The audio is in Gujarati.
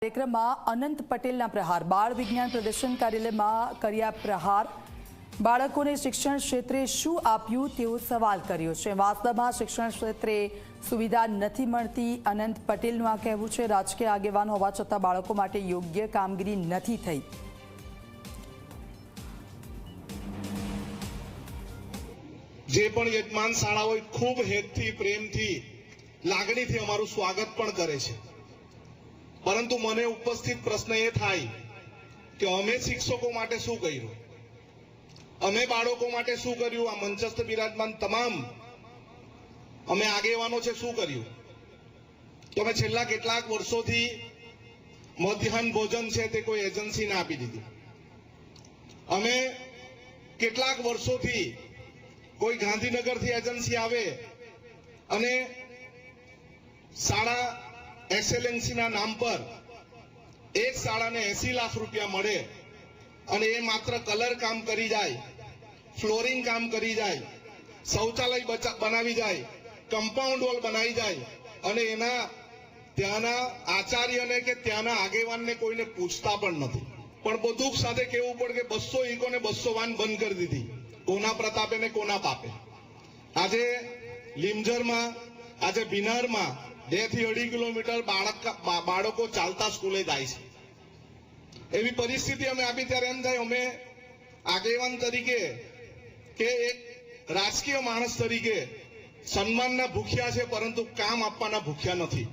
કાર્યક્રમમાં અનંત પટેલના પ્રહાર બાળ વિજ્ઞાન પ્રદર્શન કાર્યાલયમાં કર્યા પ્રહાર બાળકોને શિક્ષણ ક્ષેત્રે શું આપ્યું તેવો સવાલ કર્યો છે। વાસ્તવમાં શિક્ષણ ક્ષેત્રે સુવિધા નથી મળતી અનંત પટેલનું આ કહેવું છે। રાજકીય આગેવાન હોવા છતાં બાળકો માટે યોગ્ય કામગીરી નથી થઈ। જે પણ યજમાન શાળાઓ ખૂબ હેતથી પ્રેમથી લાગણીથી અમારું સ્વાગત પણ કરે છે, પરંતુ મને ઉપસ્થિત પ્રશ્ન એ થાય કે અમે શિક્ષકો માટે શું કર્યું, અમે બાળકો માટે શું કર્યું, આ મંચસ્થ બિરાજમાન તમામ અમે આગેવાનો છે શું કર્યું। તો અમે છેલ્લા કેટલાક વર્ષોથી મધ્યાહન ભોજન છે તે કોઈ એજન્સીને આપી દીધું। અમે કેટલાક વર્ષોથી કોઈ ગાંધીનગરથી એજન્સી આવે અને શાળા એક્સેલન્સીના નામ પર એક શાળાને 80 લાખ રૂપિયા મળે અને એ માત્ર કલર કામ કરી જાય, ફ્લોરિંગ કામ કરી જાય, શૌચાલય બનાવી જાય, કમ્પાઉન્ડ વોલ બનાવી જાય અને એના ત્યાંના આચાર્યને કે ત્યાંના આગેવાનને કોઈને પૂછતા પણ નથી। પણ બધું સાથે કહેવું પડે કે 200 ઇકો ને 200 વાન બંધ કરી દીધી, કોના પ્રતાપે ને કોના પાપે। આજે લીમઝરમાં, આજે બિનારમાં 2 થી 2.5 કિલોમીટર બાળકો ચાલતા સ્કૂલે જાય છે। એવી પરિસ્થિતિ અમે આપી ત્યારે એમ થાય અમે આગેવાન તરીકે કે એક રાજકીય માણસ તરીકે સન્માનના ભૂખ્યા છે, પરંતુ કામ આપવાના ભૂખ્યા નથી।